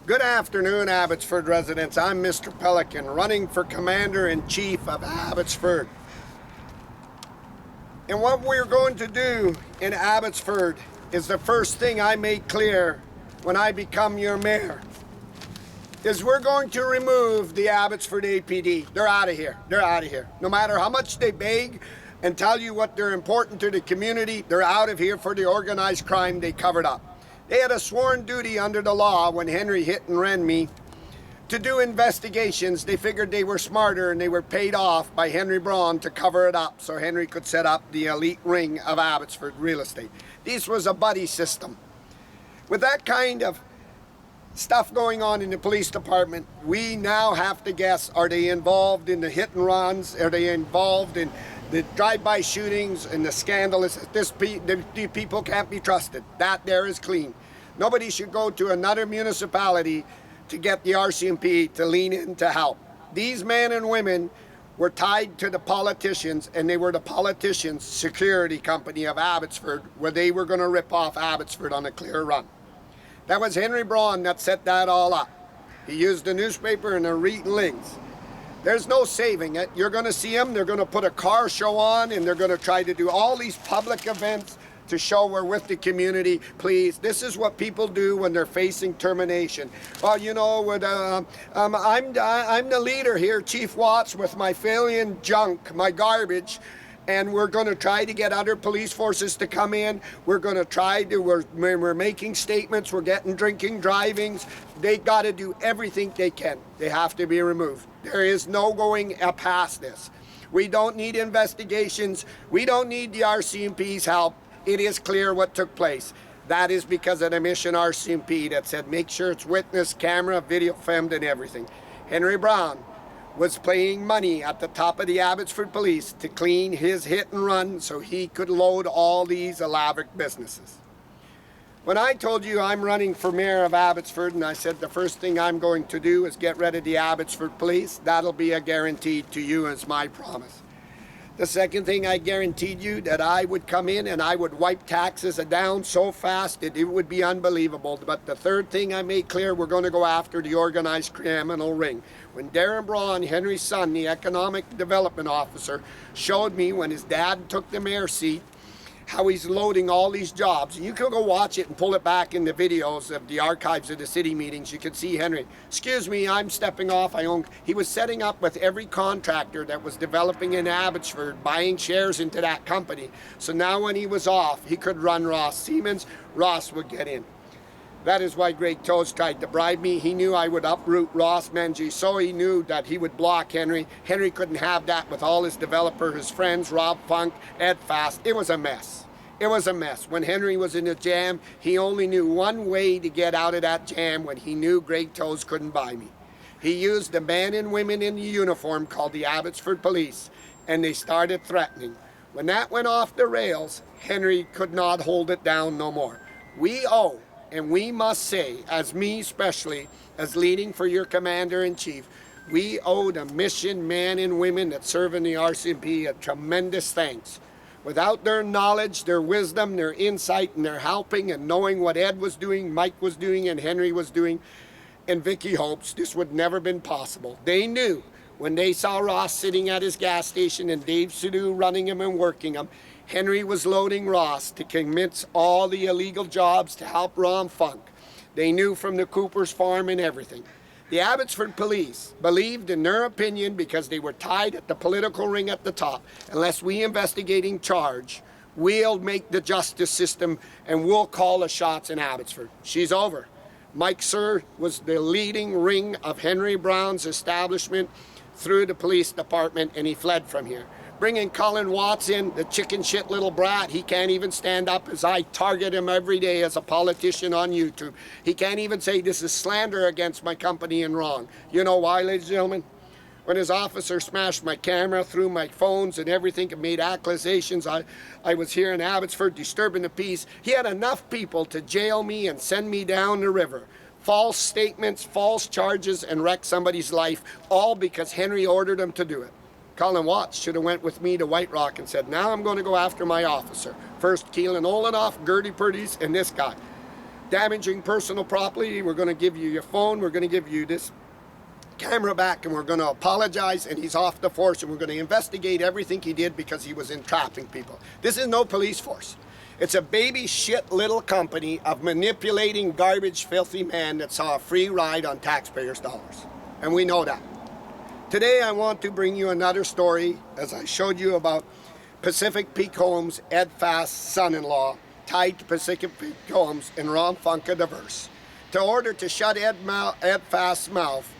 Good afternoon, Abbotsford residents. I'm Mr. Pelican, running for Commander-in-Chief of Abbotsford. And what we're going to do in Abbotsford is the first thing I make clear when I become your mayor, is we're going to remove the Abbotsford APD. They're out of here. They're out of here. No matter how much they beg and tell you what they're important to the community, they're out of here for the organized crime they covered up. They had a sworn duty under the law when Henry hit and ran me to do investigations. They figured they were smarter and they were paid off by Henry Braun to cover it up so Henry could set up the elite ring of Abbotsford real estate. This was a buddy system. With that kind of stuff going on in the police department, we now have to guess, are they involved in the hit and runs? Are they involved in the drive-by shootings and the scandalous? The people can't be trusted. That there is clean. Nobody should go to another municipality to get the RCMP to lean in to help. These men and women were tied to the politicians, and they were the politicians' security company of Abbotsford, where they were going to rip off Abbotsford on a clear run. That was Henry Braun that set that all up. He used the newspaper and the readings. There's no saving it. You're going to see them. They're going to put a car show on, and they're going to try to do all these public events to show we're with the community. Please, this is what people do when they're facing termination. Well, you know, I'm the leader here, Chief Watts, with my failure junk, my garbage, and we're going to try to get other police forces to come in. We're going to try to, we're making statements, we're getting drinking, drivings. They got to do everything they can. They have to be removed. There is no going past this. We don't need investigations. We don't need the RCMP's help. It is clear what took place. That is because of the mission RCMP that said make sure it's witness, camera, video filmed, and everything. Henry Braun was paying money at the top of the Abbotsford Police to clean his hit and run so he could load all these elaborate businesses. When I told you I'm running for mayor of Abbotsford, and I said the first thing I'm going to do is get rid of the Abbotsford Police, that'll be a guarantee to you as my promise. The second thing I guaranteed you, that I would come in and I would wipe taxes down so fast that it would be unbelievable. But the third thing I made clear, we're going to go after the organized criminal ring. When Darren Braun, Henry's son, the economic development officer, showed me when his dad took the mayor seat, how he's loading all these jobs. You can go watch it and pull it back in the videos of the archives of the city meetings. You can see Henry. Excuse me, I'm stepping off. He was setting up with every contractor that was developing in Abbotsford, buying shares into that company. So now when he was off, he could run Ross Siemens. Ross would get in. That is why Greg Toes tried to bribe me. He knew I would uproot Ross Menji, so he knew that he would block Henry. Henry couldn't have that with all his developer, his friends, Rob Funk, Ed Fast. It was a mess. It was a mess. When Henry was in a jam, he only knew one way to get out of that jam when he knew Greg Toes couldn't buy me. He used the men and women in the uniform called the Abbotsford Police, and they started threatening. When that went off the rails, Henry could not hold it down no more. We owe, and we must say, as me especially, as leading for your commander-in-chief, we owe the mission men and women that serve in the RCMP a tremendous thanks. Without their knowledge, their wisdom, their insight, and their helping and knowing what Ed was doing, Mike was doing, and Henry was doing, and Vicky hopes, this would never been possible. They knew when they saw Ross sitting at his gas station and Dave Sidhu running him and working him, Henry was loading Ross to commence all the illegal jobs to help Ron Funk. They knew from the Cooper's farm and everything. The Abbotsford Police believed in their opinion because they were tied at the political ring at the top. Unless we investigating charge, we'll make the justice system and we'll call the shots in Abbotsford. She's over. Mike Sir was the leading ring of Henry Braun's establishment through the police department, and he fled from here. Bringing Colin Watts in, the chicken shit little brat, he can't even stand up as I target him every day as a politician on YouTube. He can't even say this is slander against my company and wrong. You know why, ladies and gentlemen? When his officer smashed my camera through my phones and everything and made accusations, I was here in Abbotsford disturbing the peace. He had enough people to jail me and send me down the river. False statements, false charges, and wreck somebody's life, all because Henry ordered him to do it. Colin Watts should have went with me to White Rock and said, now I'm going to go after my officer. First Keelan Olenoff, Gertie Purdy's, and this guy. damaging personal property, we're going to give you your phone, we're going to give you this camera back, and we're going to apologize, and he's off the force, and we're going to investigate everything he did because he was entrapping people. This is no police force. It's a baby shit little company of manipulating garbage, filthy men that saw a free ride on taxpayers' dollars. And we know that. Today I want to bring you another story, as I showed you about Pacific Peak Homes, Ed Fast's son-in-law, tied to Pacific Peak Homes and Ron Funkaddiverse. To order to shut Ed Fast's mouth,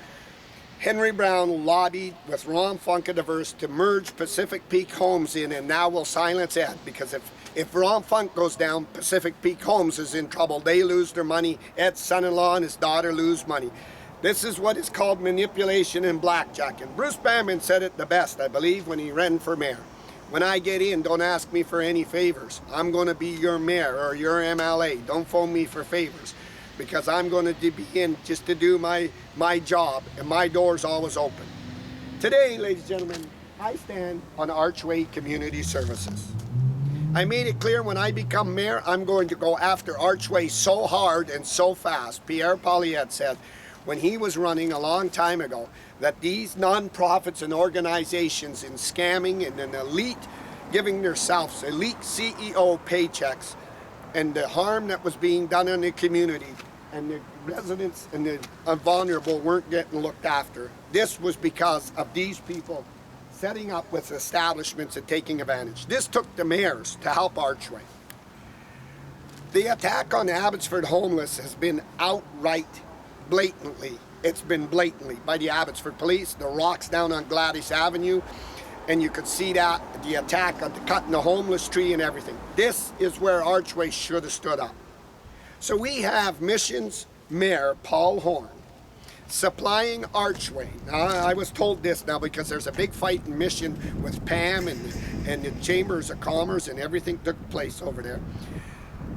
Henry Brown lobbied with Ron Funkaddiverse to merge Pacific Peak Homes in, and now we'll silence Ed, because if Ron Funk goes down, Pacific Peak Homes is in trouble. They lose their money. Ed's son-in-law and his daughter lose money. This is what is called manipulation and blackjack. And Bruce Banman said it the best, I believe, when he ran for mayor. When I get in, don't ask me for any favors. I'm going to be your mayor or your MLA. Don't phone me for favors, because I'm going to be in just to do my job, and my door's always open. Today, ladies and gentlemen, I stand on Archway Community Services. I made it clear when I become mayor, I'm going to go after Archway so hard and so fast. Pierre Poilievre said when he was running a long time ago that these non-profits and organizations in scamming and an elite giving themselves elite CEO paychecks, and the harm that was being done in the community, and the residents and the vulnerable weren't getting looked after. This was because of these people setting up with establishments and taking advantage. This took the mayors to help Archway. The attack on the Abbotsford homeless has been outright, blatantly. It's been blatantly by the Abbotsford police. The rocks down on Gladys Avenue, and you could see that, the attack on cutting the homeless tree and everything. This is where Archway should have stood up. So we have Mission's Mayor Paul Horn supplying Archway. Now, I was told this now because there's a big fight in Mission with Pam and the Chambers of Commerce, and everything took place over there.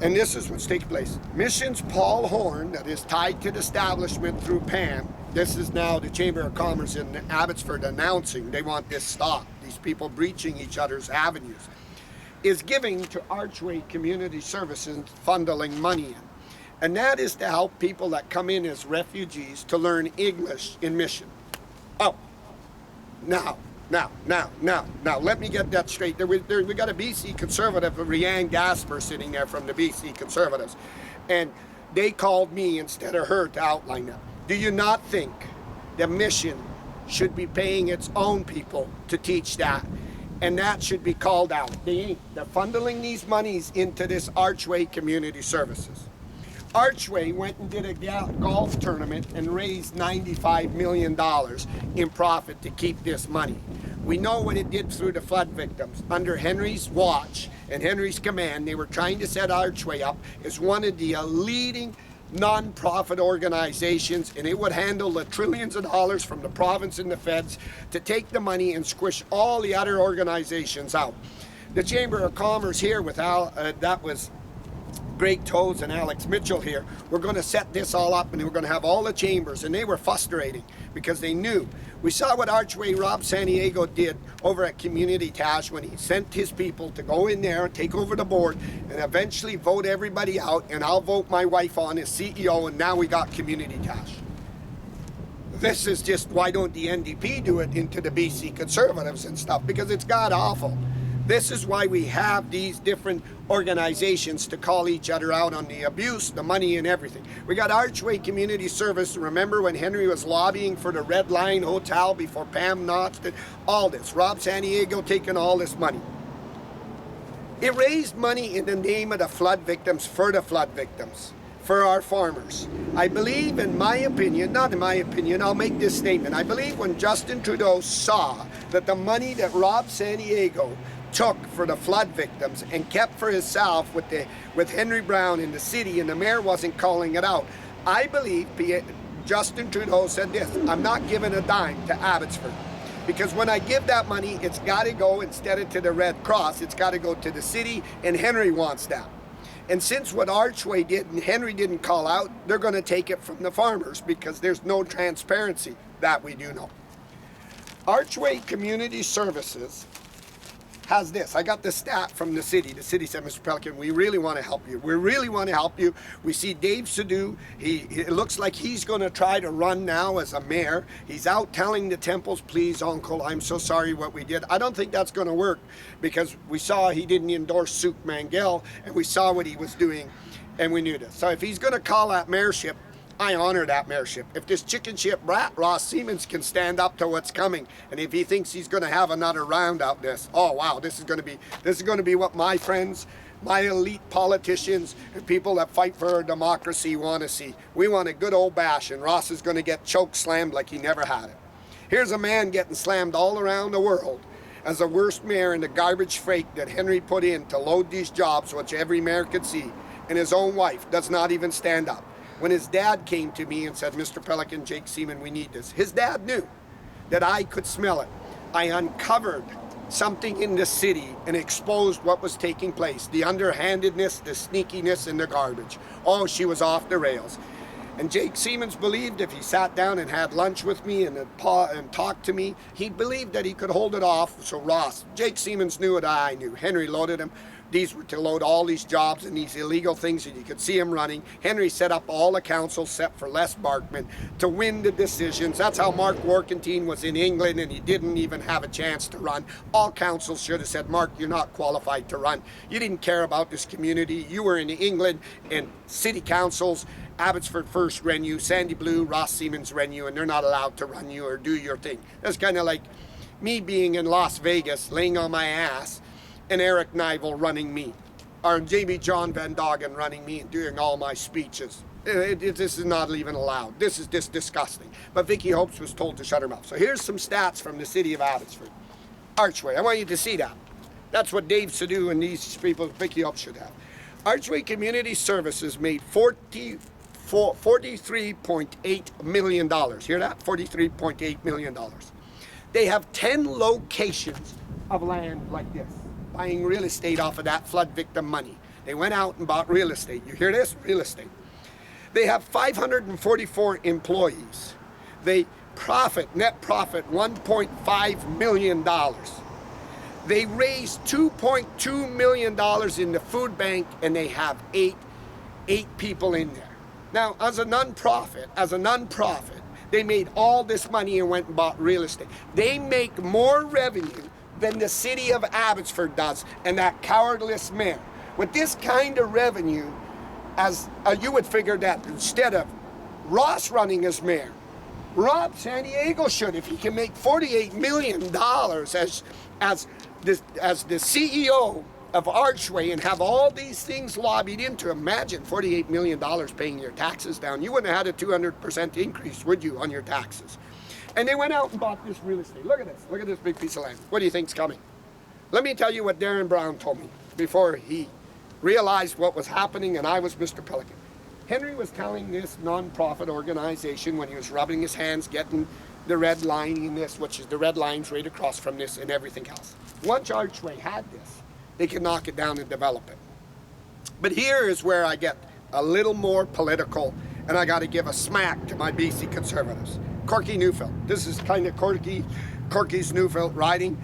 And this is what's taking place. Mission's Paul Horn, that is tied to the establishment through Pam. This is now the Chamber of Commerce in Abbotsford announcing they want this stopped. These people breaching each other's avenues. Is giving to Archway Community Services, funneling money in. And that is to help people that come in as refugees to learn English in Mission. Oh, now, let me get that straight. We got a BC Conservative, Rianne Gasper, sitting there from the BC Conservatives. And they called me instead of her to outline that. Do you not think the Mission should be paying its own people to teach that? And that should be called out. They ain't. They're funneling these monies into this Archway Community Services. Archway went and did a golf tournament and raised $95 million in profit to keep this money. We know what it did through the flood victims. Under Henry's watch and Henry's command, they were trying to set Archway up as one of the leading non-profit organizations, and it would handle the trillions of dollars from the province and the feds to take the money and squish all the other organizations out. The Chamber of Commerce here with that was Greg Toes and Alex Mitchell here, we're going to set this all up, and we're going to have all the chambers, and they were frustrating because they knew. We saw what Archway Rob Santiago did over at Community Tash when he sent his people to go in there and take over the board and eventually vote everybody out, and I'll vote my wife on as CEO, and now we got Community Tash. This is just, why don't the N.D.P do it into the BC Conservatives and stuff, because it's god awful. This is why we have these different organizations to call each other out on the abuse, the money, and everything. We got Archway Community Service. Remember when Henry was lobbying for the Red Line Hotel before Pam notched it? All this. Rob Santiago taking all this money. It raised money in the name of the flood victims, for the flood victims, for our farmers. I believe, in my opinion, not in my opinion, I'll make this statement. I believe when Justin Trudeau saw that the money that Rob Santiago took for the flood victims and kept for himself with Henry Brown in the city, and the mayor wasn't calling it out, I believe Justin Trudeau said this: I'm not giving a dime to Abbotsford, because when I give that money, it's got to go, instead of to the Red Cross, it's got to go to the city, and Henry wants that. And since what Archway did and Henry didn't call out, they're going to take it from the farmers because there's no transparency. That we do know. Archway Community Services has this. I got the stat from the city. The city said, Mr. Pelican, we really want to help you. We really want to help you. We see Dave Sidhu. It looks like he's going to try to run now as a mayor. He's out telling the temples, please, uncle, I'm so sorry what we did. I don't think that's going to work because we saw he didn't endorse Suk Mangel and we saw what he was doing and we knew this. So if he's going to call that mayorship, I honor that mayorship. If this chicken shit rat Ross Siemens can stand up to what's coming, and if he thinks he's going to have another round out this, oh wow, this is going to be what my friends, my elite politicians, and people that fight for our democracy want to see. We want a good old bash, and Ross is going to get choke slammed like he never had it. Here's a man getting slammed all around the world as the worst mayor in the garbage freight that Henry put in to load these jobs, which every mayor could see, and his own wife does not even stand up. When his dad came to me and said, Mr. Pelican, Jake Seaman, we need this. His dad knew that I could smell it. I uncovered something in the city and exposed what was taking place. The underhandedness, the sneakiness, and the garbage. Oh, she was off the rails. And Jake Siemens believed if he sat down and had lunch with me and talked to me, he believed that he could hold it off. So Ross, Jake Siemens knew what I knew. Henry loaded him. These were to load all these jobs and these illegal things, and you could see him running. Henry set up all the councils, except for Les Barkman, to win the decisions. That's how Mark Warkentine was in England, and he didn't even have a chance to run. All councils should have said, Mark, you're not qualified to run. You didn't care about this community. You were in England, and city councils, Abbotsford First ran you, Sandy Blue, Ross Siemens ran you, and they're not allowed to run you or do your thing. That's kind of like me being in Las Vegas, laying on my ass, and Eric Nivel running me, or Jamie John Van Doggen running me and doing all my speeches. This is not even allowed. This is just disgusting. But Vicky Hopes was told to shut her mouth. So here's some stats from the city of Abbotsford. Archway, I want you to see that. That's what Dave Sidhu and these people, Vicky Hopes, should have. Archway Community Services made $43.8 million. Hear that? $43.8 million. They have 10 locations of land like this, buying real estate off of that flood victim money. They went out and bought real estate. You hear this? Real estate. They have 544 employees. They net profit $1.5 million. They raised $2.2 million in the food bank, and they have eight people in there. Now, as a non-profit, they made all this money and went and bought real estate. They make more revenue than the city of Abbotsford does, and that cowardless mayor. With this kind of revenue, as you would figure that instead of Ross running as mayor, Rob San Diego should, if he can make $48 million as the CEO of Archway and have all these things lobbied into. Imagine $48 million paying your taxes down. You wouldn't have had a 200% increase, would you, on your taxes? And they went out and bought this real estate. Look at this. Look at this big piece of land. What do you think's coming? Let me tell you what Darren Brown told me before he realized what was happening and I was Mr. Pelican. Henry was telling this non-profit organization when he was rubbing his hands, getting the red line in this, which is the red lines right across from this and everything else. Once Archway had this, they could knock it down and develop it. But here is where I get a little more political, and I got to give a smack to my BC Conservatives. Corky Neufeld. This is kind of Corky's Neufeld riding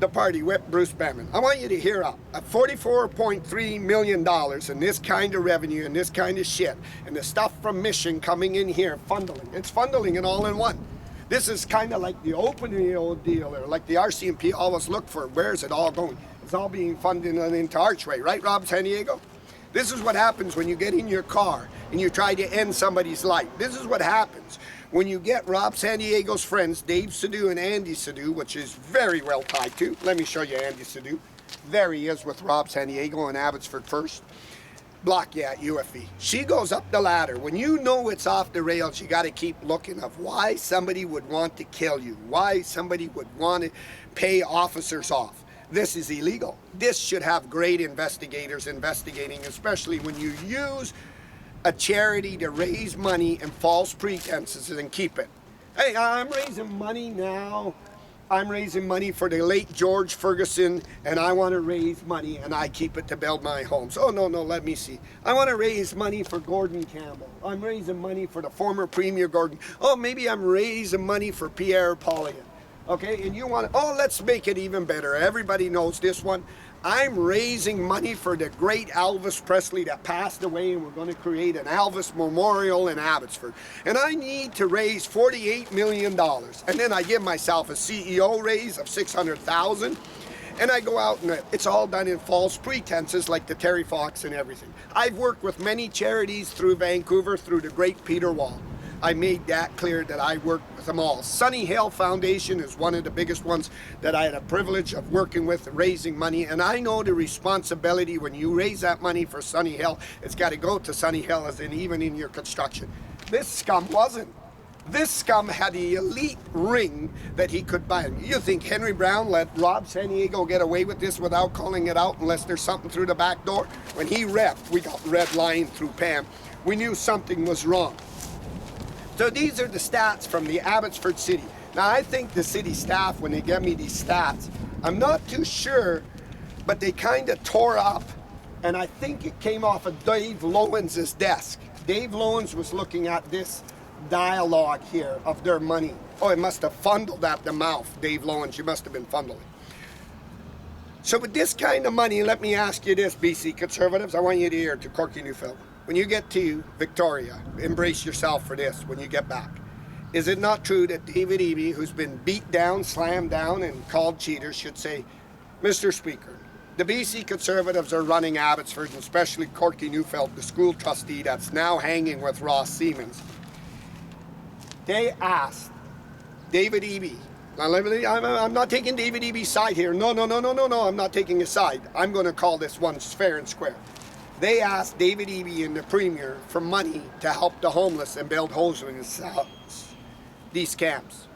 the party whip, Bruce Bannon. I want you to hear up. At $44.3 million in this kind of revenue and this kind of shit, and the stuff from Mission coming in here, fundling. It's fundling it all in one. This is kind of like the open old deal, or like the RCMP always look for. Where's it all going? It's all being funded into Archway, right, Rob San Diego? This is what happens when you get in your car and you try to end somebody's life. This is what happens when you get Rob San Diego's friends, Dave Sidhu and Andy Sidhu, which is very well tied to. Let me show you Andy Sidhu. There he is with Rob San Diego and Abbotsford First. Block, yeah, UFE. She goes up the ladder. When you know it's off the rails, you got to keep looking of why somebody would want to kill you, why somebody would want to pay officers off. This is illegal. This should have great investigators investigating, especially when you use a charity to raise money and false pretenses and keep it. Hey, I'm raising money now. I'm raising money for the late George Ferguson, and I want to raise money, and I keep it to build my homes. Oh, no, let me see. I want to raise money for Gordon Campbell. I'm raising money for the former Premier Gordon. Oh, maybe I'm raising money for Pierre Poilievre. Okay, and you want to, oh, let's make it even better. Everybody knows this one. I'm raising money for the great Elvis Presley that passed away, and we're going to create an Elvis Memorial in Abbotsford. And I need to raise $48 million. And then I give myself a CEO raise of $600,000. And I go out, and it's all done in false pretenses like the Terry Fox and everything. I've worked with many charities through Vancouver, through the great Peter Wall. I made that clear that I worked with them all. Sunny Hill Foundation is one of the biggest ones that I had a privilege of working with, raising money. And I know the responsibility when you raise that money for Sunny Hill, it's got to go to Sunny Hill, as in even in your construction. This scum wasn't. This scum had the elite ring that he could buy. You think Henry Brown let Rob San Diego get away with this without calling it out unless there's something through the back door? When he repped, we got red line through Pam. We knew something was wrong. So these are the stats from the Abbotsford City. Now I think the city staff, when they get me these stats, I'm not too sure, but they kind of tore up, and I think it came off of Dave Lowens' desk. Dave Lowens was looking at this dialogue here of their money. Oh, it must have fundled at the mouth. Dave Lowens, you must have been fundling. So with this kind of money, let me ask you this, BC Conservatives, I want you to hear to Corky Newfield. When you get to Victoria, embrace yourself for this when you get back. Is it not true that David Eby, who's been beat down, slammed down, and called cheaters, should say, Mr. Speaker, the BC Conservatives are running Abbotsford, and especially Corky Newfield, the school trustee that's now hanging with Ross Siemens. They asked David Eby, I'm not taking David Eby's side here. No, I'm not taking his side. I'm going to call this one fair and square. They asked David Eby and the Premier for money to help the homeless and build homeless these camps.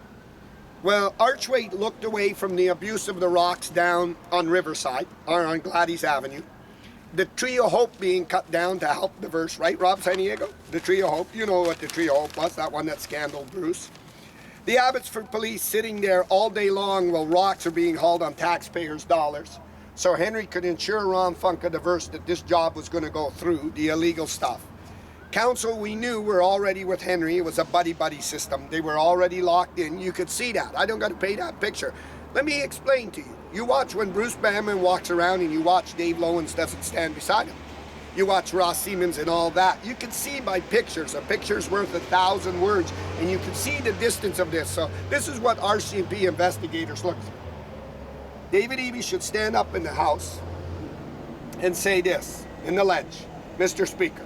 Well, Archway looked away from the abuse of the rocks down on Riverside, or on Gladys Avenue. The Tree of Hope being cut down to help diverse, right, Rob San Diego? The Tree of Hope, you know what the Tree of Hope was, that one that scandaled Bruce. The Abbotsford police sitting there all day long while rocks are being hauled on taxpayers' dollars. So Henry could ensure Ron Funka Diverse that this job was going to go through, the illegal stuff. Council, we knew, were already with Henry. It was a buddy-buddy system. They were already locked in. You could see that. I don't got to pay that picture. Let me explain to you. You watch when Bruce Banman walks around and you watch Dave Lowens doesn't stand beside him. You watch Ross Siemens and all that. You can see by pictures. A picture's worth 1,000 words, and you can see the distance of this. So this is what RCMP investigators look for. David Eby should stand up in the House and say this in the ledge, Mr. Speaker,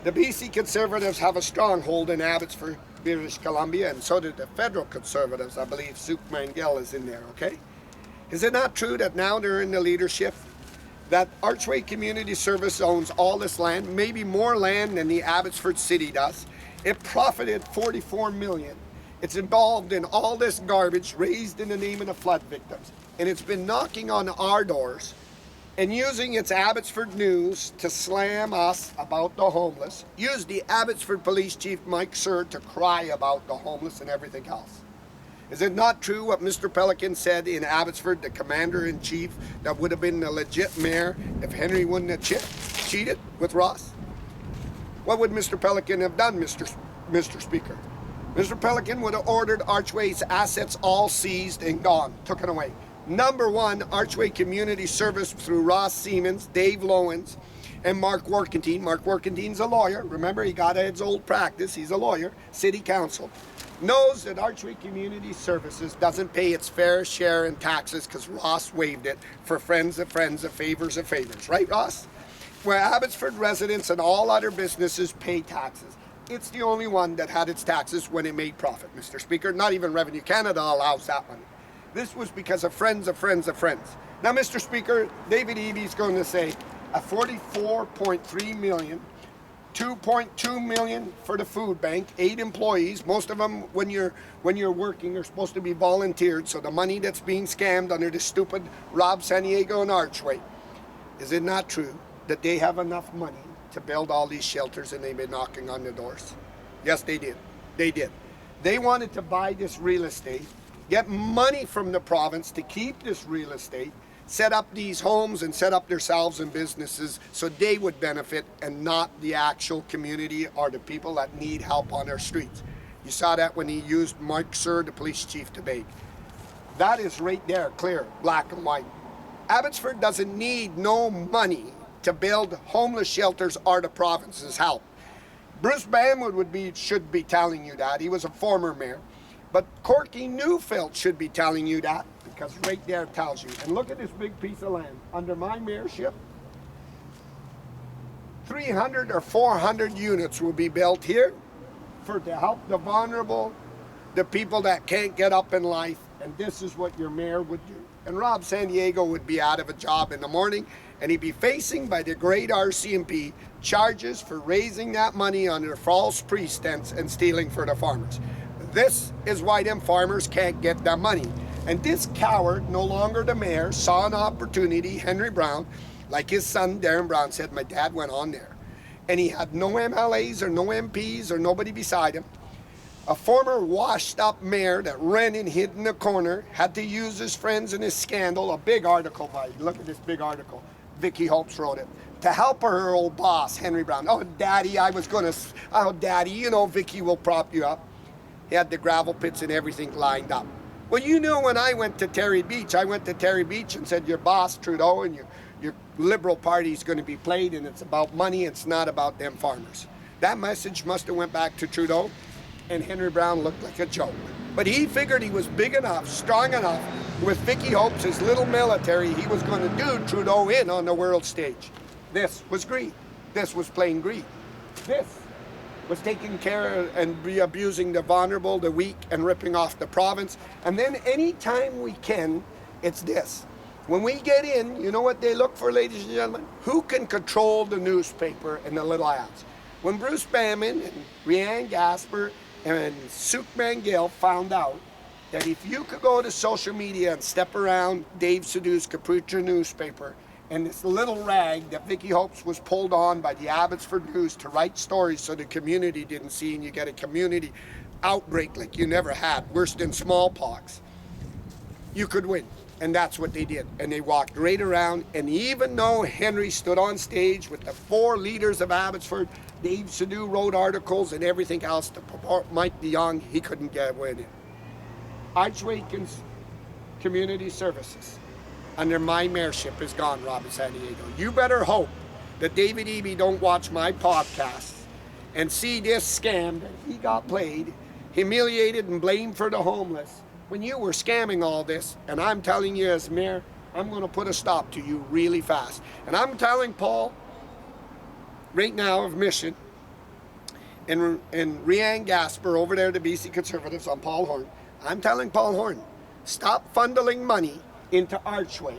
the BC Conservatives have a stronghold in Abbotsford, British Columbia, and so do the federal Conservatives. I believe Suk Mangel is in there, okay? Is it not true that now they're in the leadership, that Archway Community Service owns all this land, maybe more land than the Abbotsford City does? It profited $44 million. It's involved in all this garbage raised in the name of the flood victims. And it's been knocking on our doors and using its Abbotsford News to slam us about the homeless, used the Abbotsford Police Chief Mike Sir to cry about the homeless and everything else. Is it not true what Mr. Pelican said in Abbotsford, the commander-in-chief, that would have been a legit mayor if Henry wouldn't have cheated with Ross? What would Mr. Pelican have done, Mr. Speaker? Mr. Pelican would have ordered Archway's assets all seized and gone, taken away. Number one, Archway Community Service through Ross Siemens, Dave Lowens, and Mark Workentine. Mark Workentine's a lawyer. Remember, he got his old practice. He's a lawyer. City Council knows that Archway Community Services doesn't pay its fair share in taxes because Ross waived it for friends of friends, of favors of favors. Right, Ross? Where Abbotsford residents and all other businesses pay taxes. It's the only one that had its taxes when it made profit, Mr. Speaker. Not even Revenue Canada allows that one. This was because of friends of friends of friends. Now, Mr. Speaker, David Eby is going to say a $44.3 million, $2.2 million for the food bank, 8 employees. Most of them, when you're working, are supposed to be volunteered. So the money that's being scammed under this stupid Rob San Diego and Archway. Is it not true that they have enough money to build all these shelters and they've been knocking on the doors? Yes, they did. They did. They wanted to buy this real estate, get money from the province to keep this real estate, set up these homes and set up themselves and businesses so they would benefit and not the actual community or the people that need help on our streets. You saw that when he used Mike Sir, the police chief, to beg. That is right there, clear, black and white. Abbotsford doesn't need no money to build homeless shelters or the province's help. Bruce Banwood should be telling you that. He was a former mayor. But Corky Neufeld should be telling you that, because right there it tells you. And look at this big piece of land. Under my mayorship, 300 or 400 units will be built here to help the vulnerable, the people that can't get up in life. And this is what your mayor would do. And Rob Sandiego would be out of a job in the morning, and he'd be facing by the great RCMP charges for raising that money under false pretense and stealing for the farmers. This is why them farmers can't get that money. And this coward, no longer the mayor, saw an opportunity. Henry Brown, like his son Darren Brown said, my dad went on there. And he had no MLAs or no MPs or nobody beside him. A former washed up mayor that ran and hid in the corner, had to use his friends in his scandal, a big article by, look at this big article, Vicky Hopes wrote it, to help her old boss, Henry Brown. Oh, Daddy, Daddy, you know Vicky will prop you up. He had the gravel pits and everything lined up. Well, you know, when I went to Terry Beach, and said, your boss, Trudeau, and your Liberal Party is going to be played, and it's about money, it's not about them farmers. That message must have went back to Trudeau, and Henry Brown looked like a joke. But he figured he was big enough, strong enough, with Vicky Hopes, his little military, he was going to do Trudeau in on the world stage. This was greed. This was plain greed. This was taking care and abusing the vulnerable, the weak, and ripping off the province. And then anytime we can, it's this. When we get in, you know what they look for, ladies and gentlemen? Who can control the newspaper and the little ads? When Bruce Banman and Rhiannon Gasper and Suk Mangill found out that if you could go to social media and step around Dave Sidhu's Capucha newspaper, and this little rag that Vicky Hopes was pulled on by the Abbotsford News to write stories so the community didn't see, and you get a community outbreak like you never had, worse than smallpox, you could win. And that's what they did. And they walked right around, and even though Henry stood on stage with the 4 leaders of Abbotsford, Dave Sidhu wrote articles and everything else to support Mike DeYoung, he couldn't get win it. Archway Community Services under my mayorship is gone, Robert Sandiego. You better hope that David Eby don't watch my podcast and see this scam that he got played, humiliated and blamed for the homeless, when you were scamming all this. And I'm telling you as mayor, I'm going to put a stop to you really fast. And I'm telling Paul right now of Mission and Rhiannon Gasper over there, the BC Conservatives, on Paul Horn, I'm telling Paul Horn, stop funneling money into Archway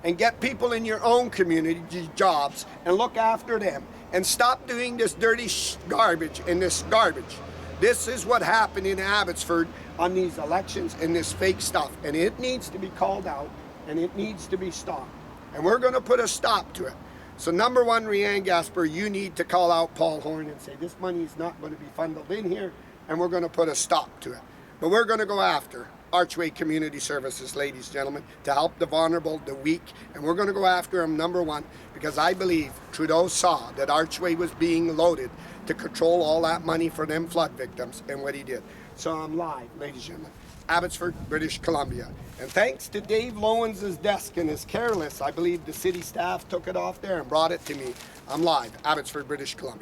and get people in your own community jobs and look after them, and stop doing this dirty garbage and this garbage. This is what happened in Abbotsford on these elections and this fake stuff, and it needs to be called out and it needs to be stopped, and we're going to put a stop to it. So number one, Rhiannon Gasper, you need to call out Paul Horn and say this money is not going to be funneled in here, and we're going to put a stop to it. But we're going to go after Archway Community Services, ladies and gentlemen, to help the vulnerable, the weak, and we're going to go after them, number one, because I believe Trudeau saw that Archway was being loaded to control all that money for them flood victims, and what he did. So I'm live, ladies and gentlemen, Abbotsford, British Columbia. And thanks to Dave Lowens' desk and his careless, I believe the city staff took it off there and brought it to me. I'm live, Abbotsford, British Columbia.